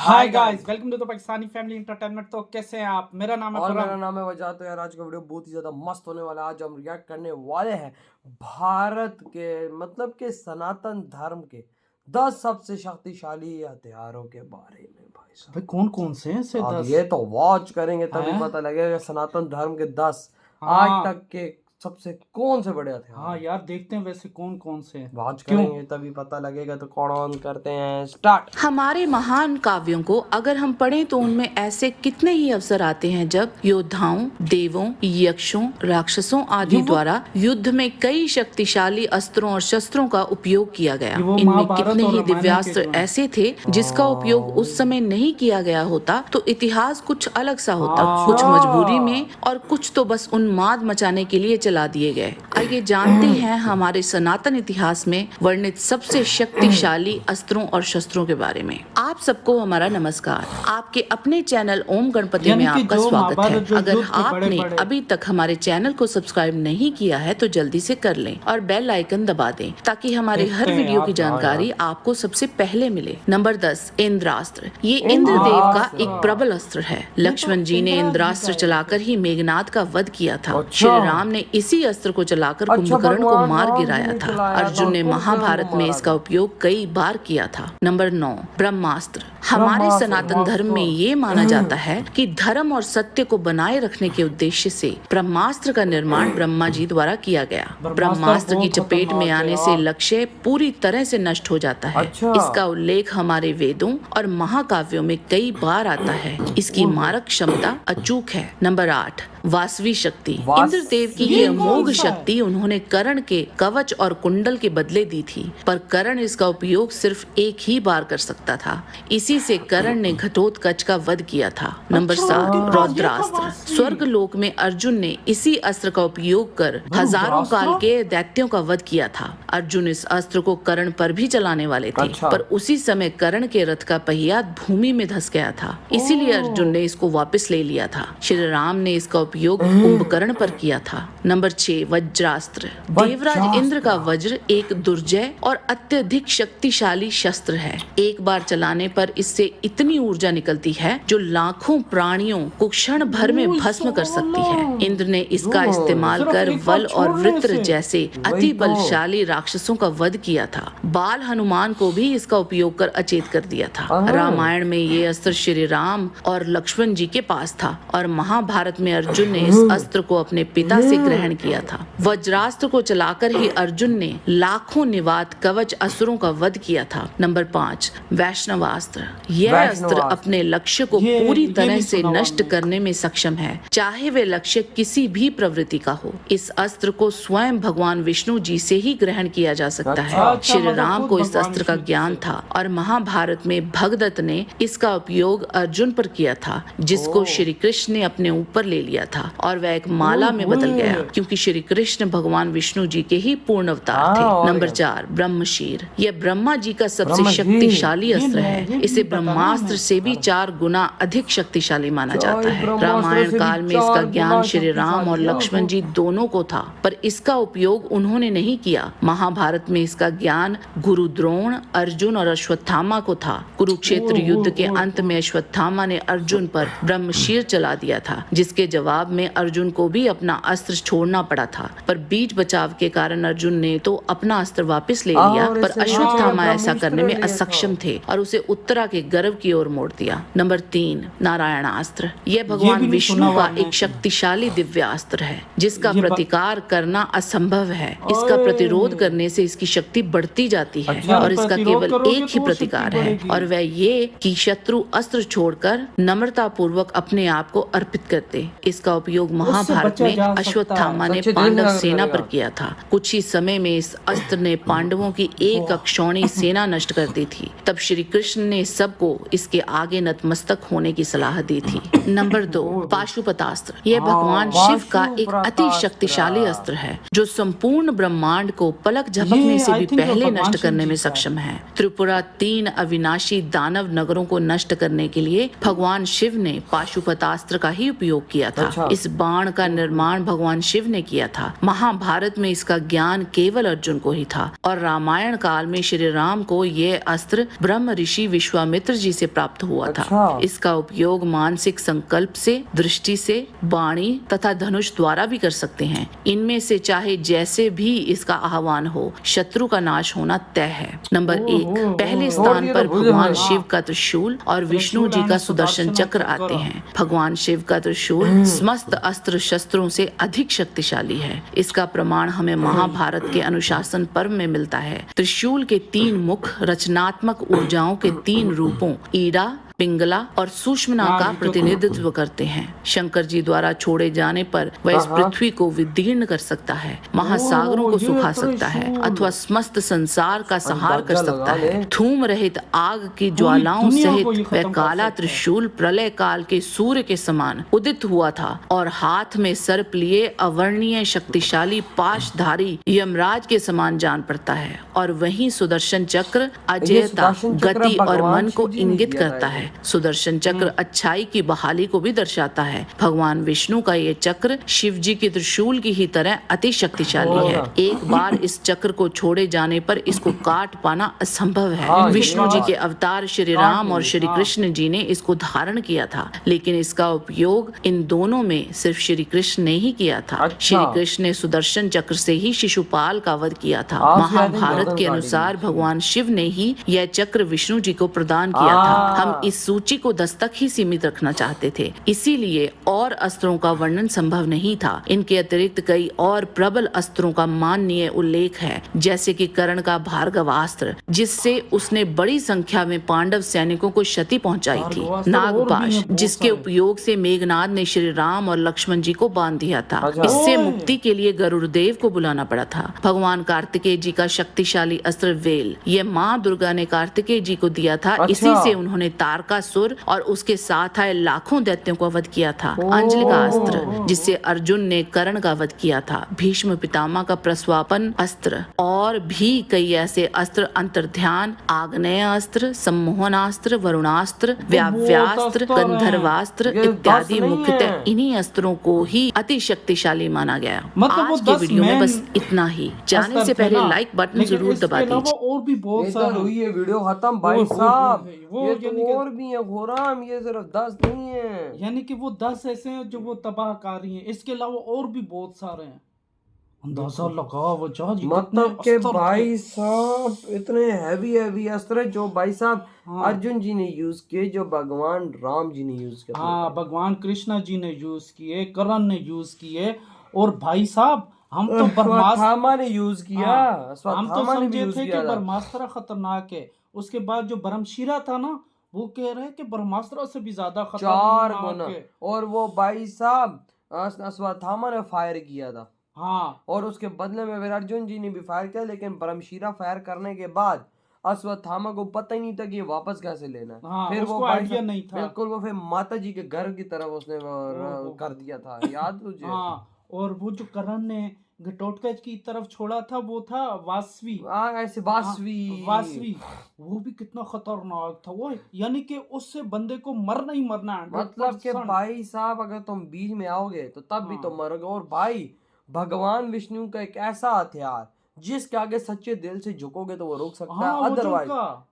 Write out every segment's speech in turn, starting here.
Hi guys, welcome to the Pakistani family entertainment. तो कैसे हैं आप? मेरा नाम है और मेरा फरहान। नाम है वजह। तो यार आज का वीडियो बहुत ही ज़्यादा मस्त होने वाला है। आज हम रिएक्ट करने वाले हैं भारत के मतलब के सनातन धर्म के 10 सबसे शक्तिशाली हथियारों के बारे में भाई साहब। भाई कौन कौन से हैं से अब 10? ये तो वॉच करेंगे तभी हैं? पता लगेगा सनातन धर्म के 10 आज हाँ तक के सबसे कौन से बड़े हथियार हाँ हैं। यार, देखते हैं वैसे कौन कौन से हैं। वॉच क्यों? करेंगे तभी पता लगेगा। तो कौन ऑन करते हैं स्टार्ट। हमारे महान काव्यों को अगर हम पढ़ें तो उनमें ऐसे कितने ही अवसर आते हैं जब योद्धाओं, देवों, यक्षों, राक्षसों आदि द्वारा युद्ध में कई शक्तिशाली अस्त्रों और शस्त्रों का उपयोग किया गया। ये वो इनमें महाभारत कितने और ही रामायण के दिव्यास्त्र जो हैं। ऐसे थे जिसका उपयोग उस समय नहीं किया गया होता तो इतिहास कुछ अलग सा होता। कुछ मजबूरी में और कुछ तो बस उन्माद मचाने के लिए चला दिए गए। आइए जानते हैं हमारे सनातन इतिहास में वर्णित सबसे शक्तिशाली अस्त्रों और शस्त्रों के बारे में। आप सबको हमारा नमस्कार। आपके अपने चैनल ओम गणपति में यानी कि आपका जो स्वागत है। महाभारत जो अगर युद्ध के आपने बड़े-बड़े अभी तक हमारे चैनल को सब्सक्राइब नहीं किया है तो जल्दी से कर लें और बेल आइकन दबा दें ताकि हमारे देखते हर हैं वीडियो आप। की जानकारी आपको सबसे पहले मिले। नंबर 10 इंद्रास्त्र। ये इंद्रदेव इंद्रास्त्र। का एक प्रबल अस्त्र है। लक्ष्मण जी ने इंद्रास्त्र चलाकर ही मेघनाद का वध किया था। अच्छा। श्री राम ने इसी अस्त्र को चलाकर कुंभकर्ण को भगवान मार राम जी गिराया ने था। चलाया था, अर्जुन ने कुंभकर्ण को महाभारत में मारा इसका था। उपयोग कई बार किया था। नंबर 9 ब्रह्मास्त्र। हमारे ब्रह्मास्त्र, सनातन धर्म में ये माना जाता है कि धर्म और सत्य को बनाए रखने के उद्देश्य से ब्रह्मास्त्र का निर्माण ब्रह्मा जी द्वारा किया गया। ब्रह्मास्त्र की चपेट में आने से लक्ष्य पूरी तरह से नष्ट हो जाता है। अच्छा। इसका उल्लेख हमारे वेदों और महाकाव्यों में कई बार आता है। इसकी मारक क्षमता अचूक है। नंबर 8 वासवी शक्ति। इंद्रदेव की ये अमोघ शक्ति उन्होंने कर्ण के कवच और कुंडल के बदले दी थी, पर कर्ण इसका उपयोग सिर्फ एक ही बार कर सकता था। इसी से कर्ण ने घटोत्कच का वध किया था। नंबर 7 रौद्रास्त्र। स्वर्ग लोक में अर्जुन ने इसी अस्त्र का उपयोग कर हजारों काल के दैत्यों का वध किया था। अर्जुन इस अस्त्र को कर्ण पर भी चलाने वाले थे, अच्छा। पर उसी समय कर्ण के रथ का पहिया भूमि में धंस गया था, इसीलिए अर्जुन ने इसको वापस ले लिया था। श्री राम ने इसका उपयोग कुंभकर्ण पर किया था। नंबर 6 वज्रास्त्र। देवराज इंद्र का वज्र एक दुर्जय और अत्यधिक शक्तिशाली शस्त्र है। एक बार चलाने पर इससे इतनी ऊर्जा निकलती है जो लाखों प्राणियों को क्षण भर में भस्म कर सकती है। इंद्र ने इसका इस्तेमाल कर वल और वृत्र जैसे अति बलशाली राक्षसों का वध किया था। बाल हनुमान को भी इसका उपयोग कर अचेत कर दिया था। रामायण में ये अस्त्र श्री राम और लक्ष्मण जी के पास था और महाभारत में अर्जुन ने इस अस्त्र को अपने पिता से ग्रहण किया था। वज्रास्त्र को चलाकर ही अर्जुन ने लाखों निवात कवच असुरों का वध किया था। नंबर 5 वैष्णवास्त्र। यह अस्त्र अपने लक्ष्य को पूरी तरह से नष्ट करने में सक्षम है, चाहे वे लक्ष्य किसी भी प्रवृत्ति का हो। इस अस्त्र को स्वयं भगवान विष्णु जी से ही ग्रहण किया जा सकता है। श्री राम को इस अस्त्र का ज्ञान था और महाभारत में भगदत्त ने इसका उपयोग अर्जुन पर किया था, जिसको श्री कृष्ण ने अपने ऊपर ले लिया था और वह एक माला में बदल गया, क्योंकि श्री कृष्ण भगवान विष्णु जी के ही पूर्ण अवतार थे। नंबर 4 ब्रह्मशीर। यह ब्रह्मा जी का सबसे शक्तिशाली अस्त्र है। इसे ब्रह्मास्त्र से भी 4 गुना अधिक शक्तिशाली माना जाता है। रामायण काल में इसका ज्ञान श्री राम और लक्ष्मण जी दोनों को था, पर इसका उपयोग उन्होंने नहीं किया। महाभारत में इसका ज्ञान गुरु द्रोण, अर्जुन और अश्वत्थामा को था। कुरुक्षेत्र युद्ध के अंत में अश्वत्थामा ने अर्जुन पर ब्रह्मशीर चला दिया था, जिसके जवाब में अर्जुन को भी अपना अस्त्र छोड़ना पड़ा था। पर बीच बचाव के कारण अर्जुन ने तो अपना अस्त्र वापस ले लिया, पर अश्वत्थामा ऐसा करने में असक्षम थे और उसे उत्तरा के गर्भ की ओर मोड़ दिया। नंबर 3 नारायणास्त्र। यह भगवान विष्णु का एक शक्तिशाली दिव्यास्त्र है, जिसका प्रतिकार करना असंभव है। इसका प्रतिरोध करने से इसकी शक्ति बढ़ती जाती है और इसका केवल एक ही प्रतिकार है, और वह ये कि शत्रु अस्त्र छोड़कर नम्रता पूर्वक अपने आप को अर्पित करते। इसका उपयोग महाभारत में अश्वत्थामा ने पांडव सेना पर किया था। कुछ ही समय में इस अस्त्र ने पांडवों की एक अक्षौणी सेना नष्ट कर दी थी। तब श्री कृष्ण ने सबको इसके आगे नतमस्तक होने की सलाह दी थी। नंबर 2 पाशुपतास्त्र। यह भगवान शिव का एक अति शक्तिशाली अस्त्र है, जो संपूर्ण ब्रह्मांड को पलक झपकने से भी पहले नष्ट करने में सक्षम है। त्रिपुरा 3 अविनाशी दानव नगरों को नष्ट करने के लिए भगवान शिव ने पाशुपतास्त्र का ही उपयोग किया था। अच्छा। इस बाण का निर्माण भगवान शिव ने किया था। महाभारत में इसका ज्ञान केवल अर्जुन को ही था और रामायण काल में श्री राम को ये अस्त्र ब्रह्म ऋषि विश्वामित्र जी से प्राप्त हुआ था। अच्छा। इसका उपयोग मानसिक संकल्प से, दृष्टि से, वाणी तथा धनुष द्वारा भी कर सकते हैं। इनमें से चाहे जैसे भी इसका आह्वान हो, शत्रु का नाश होना तय है। नंबर 1, पहले स्थान पर भगवान शिव का त्रिशूल और विष्णु जी का सुदर्शन चक्र आते हैं। भगवान शिव का त्रिशूल समस्त अस्त्र शस्त्रों से अधिक शक्तिशाली है। इसका प्रमाण हमें महाभारत के अनुशासन पर्व में मिलता है। त्रिशूल के 3 मुख रचनात्मक ऊर्जाओं के 3 रूपों ईड़ा, पिंगला और सूक्ष्मना का प्रतिनिधित्व करते हैं। शंकर जी द्वारा छोड़े जाने पर वह इस पृथ्वी को विदीर्ण कर सकता है, महासागरों को सुखा सकता है अथवा समस्त संसार का संहार कर सकता है। धूम रहित आग की ज्वालाओं सहित वह काला त्रिशूल प्रलय काल के सूर्य के समान उदित हुआ था और हाथ में सर्प लिए अवर्णीय शक्तिशाली पाशधारी यमराज के समान जान पड़ता है। और वहीं सुदर्शन चक्र अजेयता, गति और मन को इंगित करता है। सुदर्शन चक्र अच्छाई की बहाली को भी दर्शाता है। भगवान विष्णु का ये चक्र शिव जी के त्रिशूल की ही तरह अति शक्तिशाली है। एक बार इस चक्र को छोड़े जाने पर इसको काट पाना असंभव है। विष्णु जी के अवतार श्री राम और श्री कृष्ण जी ने इसको धारण किया था, लेकिन इसका उपयोग इन दोनों में सिर्फ श्री कृष्ण ने ही किया था। श्री कृष्ण ने सुदर्शन चक्र से ही शिशुपाल का वध किया था। महाभारत के अनुसार भगवान शिव ने ही यह चक्र विष्णु जी को प्रदान किया था। हम इस सूची को 10 तक ही सीमित रखना चाहते थे, इसीलिए और अस्त्रों का वर्णन संभव नहीं था। इनके अतिरिक्त कई और प्रबल अस्त्रों का माननीय उल्लेख है, जैसे कि कर्ण का भार्गवास्त्र, जिससे उसने बड़ी संख्या में पांडव सैनिकों को क्षति पहुंचाई थी। नागपाश, जिसके उपयोग से मेघनाद ने श्री राम और लक्ष्मण जी को बांध दिया था। इससे मुक्ति के लिए गरुड़देव को बुलाना पड़ा था। भगवान कार्तिकेय जी का शक्तिशाली अस्त्र वेल, ये माँ दुर्गा ने कार्तिकेय जी को दिया था। इसी से उन्होंने तारकासुर और उसके साथ आए लाखों दैत्यों का वध किया था। अंजलि का अस्त्र, जिससे अर्जुन ने कर्ण का वध किया था। भीष्म पितामह का प्रस्वापन अस्त्र और भी कई ऐसे अस्त्र, अंतर्ध्यान, आग्नेय अस्त्र, सम्मोहनास्त्र, वरुणास्त्र, व्याव्यास्त्र, गंधर्वास्त्र इत्यादि मुख्यतः इन्हीं अस्त्रों को ही अति शक्तिशाली माना गया। आज के वीडियो में बस इतना ही। जाने से पहले लाइक बटन जरूर दबा दीजिए। और भी बहुत सारे हुई है वीडियो खत्म भाई साहब। ये तो और भी है खुराम, ये सिर्फ 10 नहीं है। यानी कि वो 10 ऐसे हैं जो वो तबाहकारी हैं। इसके अलावा और भी बहुत सारे हैं। अंदाजा लगा वो जहाज मतलब के भाई साहब इतने हैवी अस्त्र जो भाई साहब अर्जुन जी ने यूज किए, जो भगवान राम जी ने यूज किए। हाँ, भगवान कृष्ण जी ने यूज किए, कर्ण ने यूज किए और भाई साहब हम तो ब्रह्मास्त्र ने यूज किया। हम तो समझे थे कि ब्रह्मास्त्र खतरनाक है। उसके बाद जो ब्रह्मशिरा था ना, वो कह रहे हैं कि ब्रह्मास्त्र से भी ज्यादा खतरनाक 4 गुना। और वो भाई साहब अश्वत्थामा ने फायर किया था। हाँ, और उसके बदले में फिर अर्जुन जी ने भी फायर किया, लेकिन ब्रह्मशिरा फायर करने के बाद अश्वत्थामा को पता ही नहीं था कि ये वापस कैसे लेना है। हाँ, फिर वो आइडिया नहीं था। बिल्कुल वो फिर माता जी के घर की तरफ उसने कर दिया था, याद तुझे? हाँ, और वो जो कर्ण ने घटोत्कच की तरफ छोड़ा था वो था वासवी। ऐसे वासवी वो भी कितना खतरनाक था वो। यानी कि उससे बंदे को मरना ही मरना है। मतलब के भाई साहब अगर तुम बीच में आओगे तो तब भी तुम मरोगे। और भाई भगवान विष्णु का एक ऐसा हथियार जिसके आगे सच्चे दिल से झुकोगे तो वो रोक सकता है, अदरवाइज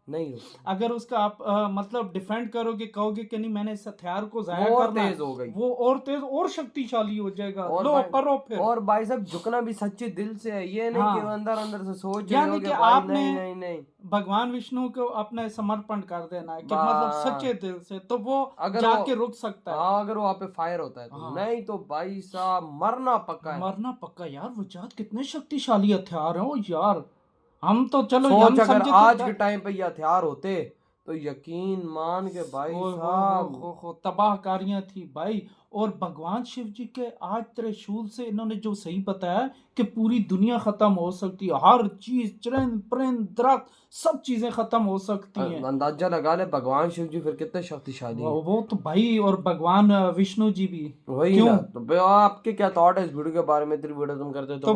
नहीं रोक। अगर उसका आप मतलब डिफेंड करोगे, कहोगे कि नहीं मैंने इस हथियार को जाया करना, तेज हो गई वो और तेज और शक्तिशाली हो जाएगा। और लो करो फिर। और भाई साहब झुकना भी सच्चे दिल से है, ये नहीं कि अंदर से सोच यानी कि आपने नहीं भगवान विष्णु को अपने समर्पण कर देना है कि मतलब सच्चे दिल से, तो वो अगर जाके रुक सकता है। हाँ, अगर वो आप पे फायर होता है तो। नहीं तो भाई साहब मरना पक्का है। मरना पक्का यार। वो जात कितने शक्तिशाली हथियार है यार। हम तो चलो अगर आज के टाइम पे ये हथियार होते तो यकीन मान के भाई साहब तबाहकारियां थी भाई। और भगवान शिव जी के आज त्रिशूल से इन्होंने जो सही बताया कि पूरी दुनिया खत्म हो सकती है, हर चीज, चिरंद परिंद दरख्त, सब चीजें खत्म हो सकती हैं। अंदाजा लगा ले भगवान शिव जी फिर कितने शक्तिशाली हैं। वो तो भाई, और भगवान विष्णु जी भी। वही ना। तो आपके क्या थॉट है इस वीडियो के बारे में? वीडियो तुम करते तो